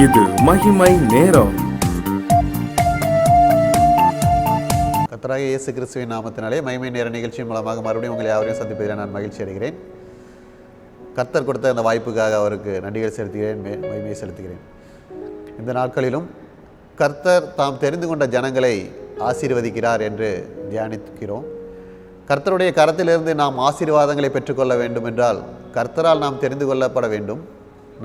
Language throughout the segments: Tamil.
இது மகிமை நேரம். கர்த்தராகிய இயேசு கிறிஸ்துவின் நாமத்தினாலே மகிமை நேர நிகழ்ச்சியின் மூலமாக மறுபடியும் உங்களை யாவரையும் சந்திப்பதில் நான் மகிழ்ச்சி அடைகிறேன். கர்த்தர் கொடுத்த அந்த வாய்ப்புக்காக அவருக்கு நன்றிகள் செலுத்துகிறேன், மகிமையை செலுத்துகிறேன். இந்த நாட்களிலும் கர்த்தர் தாம் தெரிந்து கொண்ட ஜனங்களை ஆசீர்வதிக்கிறார் என்று தியானிக்கிறோம். கர்த்தருடைய கரத்திலிருந்து நாம் ஆசீர்வாதங்களை பெற்றுக்கொள்ள வேண்டும் என்றால் கர்த்தரால் நாம் தெரிந்து கொள்ளப்பட வேண்டும்.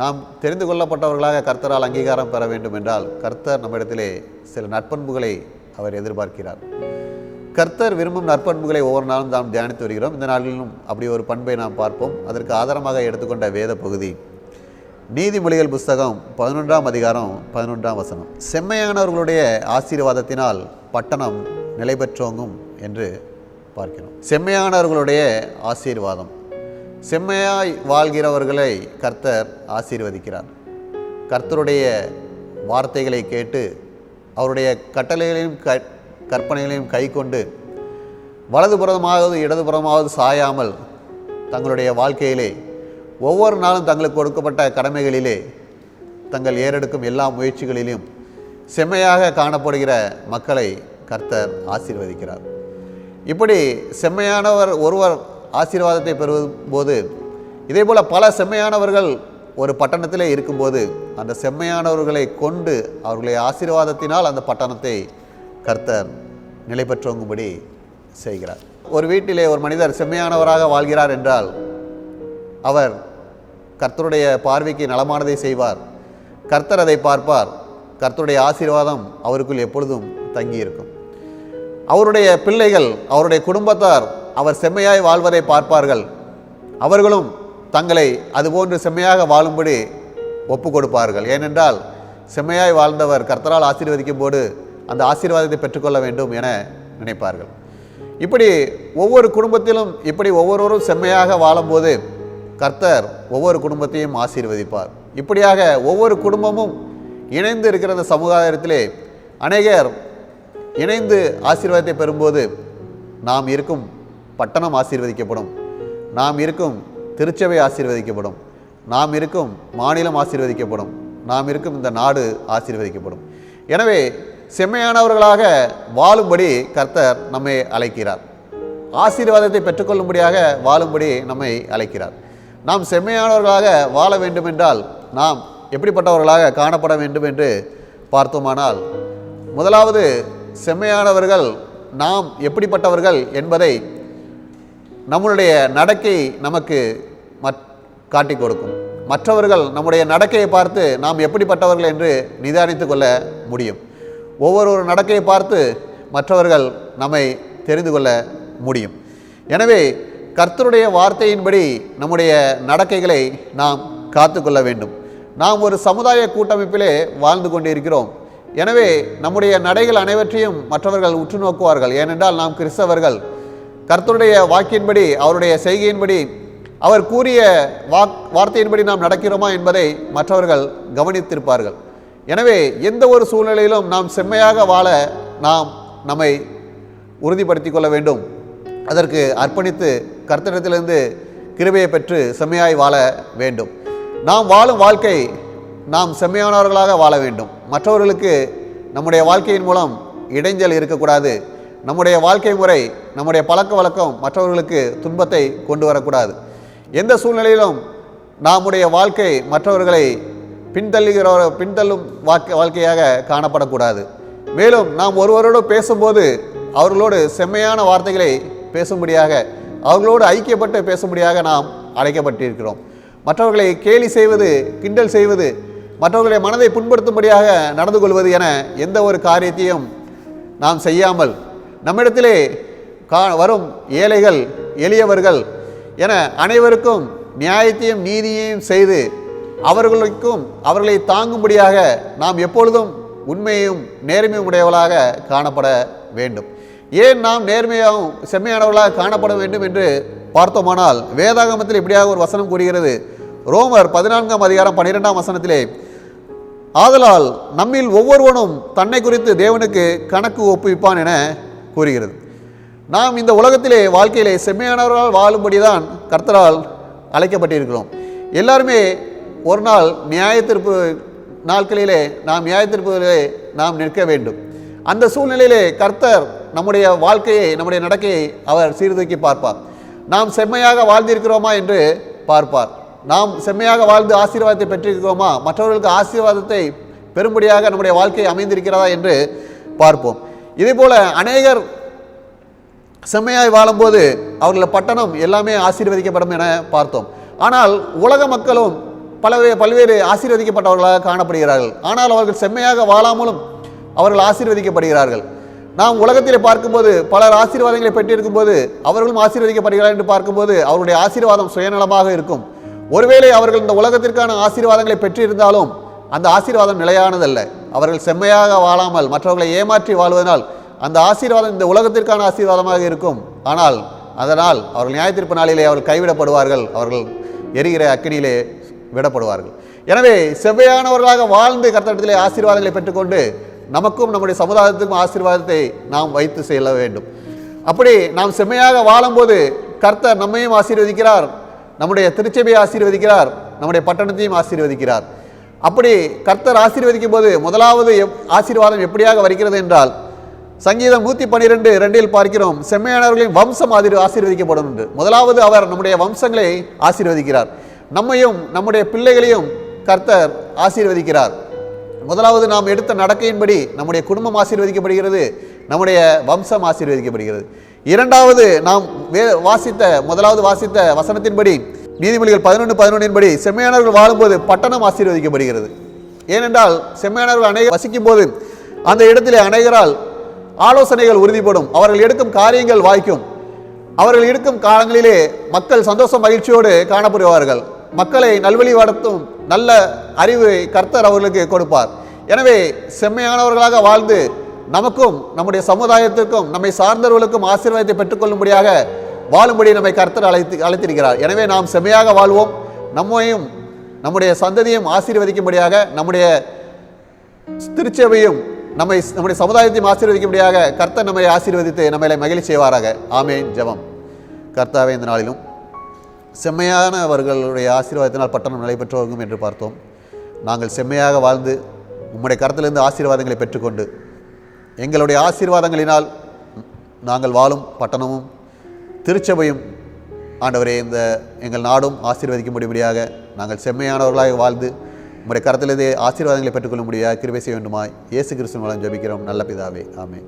நாம் தெரிந்து கொள்ளப்பட்டவர்களாக கர்த்தரால் அங்கீகாரம் பெற வேண்டும் என்றால் கர்த்தர் நம்மிடத்திலே சில நற்பண்புகளை அவர் எதிர்பார்க்கிறார். கர்த்தர் விரும்பும் நற்பண்புகளை ஒவ்வொரு நாளும் நாம் தியானித்து வருகிறோம். இந்த நாளிலும் அப்படி ஒரு பண்பை நாம் பார்ப்போம். அதற்கு ஆதாரமாக எடுத்துக்கொண்ட வேத பகுதி நீதிமொழிகள் புஸ்தகம் 11ஆம் அதிகாரம் 11ஆம் வசனம். செம்மையானவர்களுடைய ஆசீர்வாதத்தினால் பட்டணம் நிலை பெற்றோங்கும் என்று பார்க்கிறோம். செம்மையானவர்களுடைய ஆசீர்வாதம், செம்மையாய் வாழ்கிறவர்களை கர்த்தர் ஆசீர்வதிக்கிறார். கர்த்தருடைய வார்த்தைகளை கேட்டு அவருடைய கட்டளைகளையும் கற்பனைகளையும் கை கொண்டு வலதுபுறமாவது இடதுபுறமாவது சாயாமல் தங்களுடைய வாழ்க்கையிலே ஒவ்வொரு நாளும் தங்களுக்கு கொடுக்கப்பட்ட கடமைகளிலே தங்கள் ஏறெடுக்கும் எல்லா முயற்சிகளிலும் செம்மையாக காணப்படுகிற மக்களை கர்த்தர் ஆசீர்வதிக்கிறார். இப்படி செம்மையானவர் ஒருவர் ஆசீர்வாதத்தை பெறும்போது இதே போல் பல செம்மையானவர்கள் ஒரு பட்டணத்திலே இருக்கும்போது அந்த செம்மையானவர்களை கொண்டு அவர்களை ஆசீர்வாதத்தினால் அந்த பட்டணத்தை கர்த்தர் நிலை பெற்றோங்கும்படி செய்கிறார். ஒரு வீட்டிலே ஒரு மனிதர் செம்மையானவராக வாழ்கிறார் என்றால் அவர் கர்த்தருடைய பார்வைக்கு நலமானதை செய்வார். கர்த்தர் அதை பார்ப்பார். கர்த்தருடைய ஆசீர்வாதம் அவருக்குள் எப்பொழுதும் தங்கியிருக்கும். அவருடைய பிள்ளைகள், அவருடைய குடும்பத்தார் அவர் செம்மையாய் வாழ்வதை பார்ப்பார்கள். அவர்களும் தங்களை அதுபோன்று செம்மையாக வாழும்படி ஒப்பு கொடுப்பார்கள். ஏனென்றால் செம்மையாய் வாழ்ந்தவர் கர்த்தரால் ஆசீர்வதிக்கும் போது அந்த ஆசீர்வாதத்தை பெற்றுக்கொள்ள வேண்டும் என நினைப்பார்கள். இப்படி ஒவ்வொரு குடும்பத்திலும் இப்படி ஒவ்வொருவரும் செம்மையாக வாழும்போது கர்த்தர் ஒவ்வொரு குடும்பத்தையும் ஆசீர்வதிப்பார். இப்படியாக ஒவ்வொரு குடும்பமும் இணைந்து இருக்கிற அந்த சமுதாயத்திலே அநேகர் இணைந்து ஆசீர்வாதத்தை பெறும்போது நாம் இருக்கும் பட்டணம் ஆசீர்வதிக்கப்படும், நாம் இருக்கும் திருச்சபை ஆசீர்வதிக்கப்படும், நாம் இருக்கும் மாநிலம் ஆசீர்வதிக்கப்படும், நாம் இருக்கும் இந்த நாடு ஆசீர்வதிக்கப்படும். எனவே செம்மையானவர்களாக வாழும்படி கர்த்தர் நம்மை அழைக்கிறார். ஆசீர்வாதத்தை பெற்றுக்கொள்ளும்படியாக வாழும்படி நம்மை அழைக்கிறார். நாம் செம்மையானவர்களாக வாழ வேண்டுமென்றால் நாம் எப்படிப்பட்டவர்களாக காணப்பட வேண்டும் என்று பார்த்தோமானால், முதலாவது செம்மையானவர்கள் நாம் எப்படிப்பட்டவர்கள் என்பதை நம்முடைய நடக்கை நமக்கு காட்டி கொடுக்கும். மற்றவர்கள் நம்முடைய நடக்கையை பார்த்து நாம் எப்படிப்பட்டவர்கள் என்று நிதானித்து கொள்ள முடியும். ஒவ்வொரு நடக்கையை பார்த்து மற்றவர்கள் நம்மை தெரிந்து கொள்ள முடியும். எனவே கர்த்தருடைய வார்த்தையின்படி நம்முடைய நடக்கைகளை நாம் காத்து கொள்ள வேண்டும். நாம் ஒரு சமுதாய கூட்டமைப்பிலே வாழ்ந்து கொண்டிருக்கிறோம். எனவே நம்முடைய நடைகள் அனைவற்றையும் மற்றவர்கள் உற்று நோக்குவார்கள். ஏனென்றால் நாம் கிறிஸ்தவர்கள். கர்த்தருடைய வாக்கின்படி, அவருடைய செய்கையின்படி, அவர் கூறிய வார்த்தையின்படி நாம் நடக்கிறோமா என்பதை மற்றவர்கள் கவனித்திருப்பார்கள். எனவே எந்த ஒரு சூழ்நிலையிலும் நாம் செம்மையாக வாழ நாம் நம்மை உறுதிப்படுத்திக் கொள்ள வேண்டும். அதற்கு அர்ப்பணித்து கர்த்தரிடத்திலிருந்து கிருபையை பெற்று செம்மையாய் வாழ வேண்டும். நாம் வாழும் வாழ்க்கை நாம் செம்மையானவர்களாக வாழ வேண்டும். மற்றவர்களுக்கு நம்முடைய வாழ்க்கையின் மூலம் இடைஞ்சல் இருக்கக்கூடாது. நம்முடைய வாழ்க்கை முறை, நம்முடைய பழக்க வழக்கம் மற்றவர்களுக்கு துன்பத்தை கொண்டு வரக்கூடாது. எந்த சூழ்நிலையிலும் நம்முடைய வாழ்க்கை மற்றவர்களை பின்தள்ளும் வாழ்க்கையாக காணப்படக்கூடாது. மேலும் நாம் ஒருவரோடு பேசும்போது அவர்களோடு செம்மையான வார்த்தைகளை பேசும்படியாக, அவர்களோடு ஐக்கியப்பட்டு பேசும்படியாக நாம் அழைக்கப்பட்டிருக்கிறோம். மற்றவர்களை கேலி செய்வது, கிண்டல் செய்வது, மற்றவர்களுடைய மனதை புண்படுத்தும்படியாக நடந்து கொள்வது என எந்த ஒரு காரியத்தையும் நாம் செய்யாமல் நம்மிடத்திலே வரும் ஏழைகள், எளியவர்கள் என அனைவருக்கும் நியாயத்தையும் நீதியையும் செய்து அவர்களை தாங்கும்படியாக நாம் எப்பொழுதும் உண்மையும் நேர்மையும் உடையவர்களாக காணப்பட வேண்டும். ஏன் நாம் நேர்மையாகவும் செம்மையானவர்களாக காணப்பட வேண்டும் என்று பார்த்தோமானால், வேதாகமத்தில் இப்படியாக ஒரு வசனம் கூறுகிறது. ரோமர் 14ஆம் அதிகாரம் 12ஆம் வசனத்திலே, ஆதலால் நம்மில் ஒவ்வொருவனும் தன்னை குறித்து தேவனுக்கு கணக்கு ஒப்புவிப்பான் என கூறுகிறது. நாம் இந்த உலகத்திலே வாழ்க்கையிலே செம்மையானவர்களால் வாழும்படிதான் கர்த்தரால் அழைக்கப்பட்டிருக்கிறோம். எல்லாருமே ஒரு நாள் நியாய தீர்ப்பு நாட்களிலே நாம் நியாயத்தீர்ப்புகளிலே நாம் நிற்க வேண்டும். அந்த சூழ்நிலையிலே கர்த்தர் நம்முடைய வாழ்க்கையை, நம்முடைய நடக்கையை அவர் சீர்தூக்கி பார்ப்பார். நாம் செம்மையாக வாழ்ந்திருக்கிறோமா என்று பார்ப்பார். நாம் செம்மையாக வாழ்ந்து ஆசீர்வாதத்தை பெற்றிருக்கிறோமா, மற்றவர்களுக்கு ஆசீர்வாதத்தை பெரும்படியாக நம்முடைய வாழ்க்கை அமைந்திருக்கிறதா என்று பார்ப்போம். இதேபோல அநேகர் செம்மையாய் வாழும்போது அவர்கள் பட்டணம் எல்லாமே ஆசீர்வதிக்கப்படும் என பார்த்தோம். ஆனால் உலக மக்களும் பல்வேறு ஆசீர்வதிக்கப்பட்டவர்களாக காணப்படுகிறார்கள். ஆனால் அவர்கள் செம்மையாக வாழாமலும் அவர்கள் ஆசீர்வதிக்கப்படுகிறார்கள். நாம் உலகத்தில் பார்க்கும்போது பலர் ஆசீர்வாதங்களை பெற்றிருக்கும் போது அவர்களும் ஆசீர்வதிக்கப்படுகிறார்கள் என்று பார்க்கும்போது அவருடைய ஆசீர்வாதம் சுயநலமாக இருக்கும். ஒருவேளை அவர்கள் இந்த உலகத்திற்கான ஆசீர்வாதங்களை பெற்றிருந்தாலும் அந்த ஆசீர்வாதம் நிலையானதல்ல. அவர்கள் செம்மையாக வாழாமல் மற்றவர்களை ஏமாற்றி வாழ்வதனால் அந்த ஆசீர்வாதம் இந்த உலகத்திற்கான ஆசீர்வாதமாக இருக்கும். ஆனால் அதனால் அவர்கள் நியாயத்தீர்ப்பு நாளிலே அவர்கள் கைவிடப்படுவார்கள், அவர்கள் எரிகிற அக்கினியிலே விடப்படுவார்கள். எனவே செவ்வையானவர்களாக வாழ்ந்து கர்த்தரிடத்திலே ஆசீர்வாதங்களை பெற்றுக்கொண்டு நமக்கும் நம்முடைய சமுதாயத்துக்கும் ஆசீர்வாதத்தை நாம் வைத்து செல்ல வேண்டும். அப்படி நாம் செம்மையாக வாழும்போது கர்த்தர் நம்மையும் ஆசீர்வதிக்கிறார், நம்முடைய திருச்சபையை ஆசீர்வதிக்கிறார், நம்முடைய பட்டணத்தையும் ஆசீர்வதிக்கிறார். அப்படி கர்த்தர் ஆசீர்வதிக்கும் போது முதலாவது ஆசீர்வாதம் எப்படியாக வருகிறது என்றால், சங்கீதம் 112:2 பார்க்கிறோம், செம்மையானவர்களின் வம்சம் ஆசீர்வதிக்கப்படும் என்று. முதலாவது அவர் நம்முடைய வம்சங்களை ஆசீர்வதிக்கிறார். நம்மையும் நம்முடைய பிள்ளைகளையும் கர்த்தர் ஆசீர்வதிக்கிறார். முதலாவது நாம் எடுத்த நடக்கையின்படி நம்முடைய குடும்பம் ஆசீர்வதிக்கப்படுகிறது, நம்முடைய வம்சம் ஆசீர்வதிக்கப்படுகிறது. இரண்டாவது நாம் முதலாவது வாசித்த வசனத்தின்படி நீதிமொழிகள் 11:11 செம்மையானவர்கள் வாழும்போது பட்டணம் ஆசீர்வதிக்கப்படுகிறது. ஏனென்றால் செம்மையானவர்கள் அநேகர் வசிக்கும் போது அந்த இடத்திலே அநேகரால் ஆலோசனைகள் உறுதிப்படும், அவர்கள் எடுக்கும் காரியங்கள் வாய்க்கும். அவர்கள் இருக்கும் காலங்களிலே மக்கள் சந்தோஷம் மகிழ்ச்சியோடு காணப்படுவார்கள். மக்களை நல்வழி நடத்தும் நல்ல அறிவை கர்த்தர் அவர்களுக்கு கொடுப்பார். எனவே செம்மையானவர்களாக வாழ்ந்து நமக்கும் நம்முடைய சமுதாயத்திற்கும் நம்மை சார்ந்தவர்களுக்கும் ஆசீர்வாதத்தை பெற்றுக்கொள்ளும்படியாக வாழும்படி நம்மை கர்த்தர் அழைத்திருக்கிறார். எனவே நாம் செம்மையாக வாழ்வோம், நம்மையும் நம்முடைய சந்ததியும் ஆசீர்வதிக்கும்படியாக, நம்முடைய திருச்சபையும் நம்முடைய சமுதாயத்தையும் ஆசீர்வதிக்கும்படியாக கர்த்தர் நம்மை ஆசீர்வதித்து நம்மளை மகிழ்ச்சி செய்வாராக. ஆமேன். ஜெபம். கர்த்தாவே, இந்த நாளிலும் செம்மையானவர்களுடைய ஆசீர்வாதத்தினால் பட்டணம் நிலை பெற்றோகும் என்று பார்த்தோம். நாங்கள் செம்மையாக வாழ்ந்து உம்முடைய கரத்திலிருந்து ஆசீர்வாதங்களை பெற்றுக்கொண்டு எங்களுடைய ஆசீர்வாதங்களினால் நாங்கள் வாழும் பட்டணமும் திருச்சபையும் ஆண்டவரே இந்த எங்கள் நாடும் ஆசீர்வதிக்கும்படியாக நாங்கள் செம்மையானவர்களாக வாழ்ந்து உம்முடைய கரத்திலிருந்தே ஆசீர்வாதங்களை பெற்றுக்கொள்ளும்படியாக கிருபை செய்ய வேண்டுமாய் இயேசு கிறிஸ்துவின் மூலம் ஜெபிக்கிறோம் நல்ல பிதாவே. ஆமென்.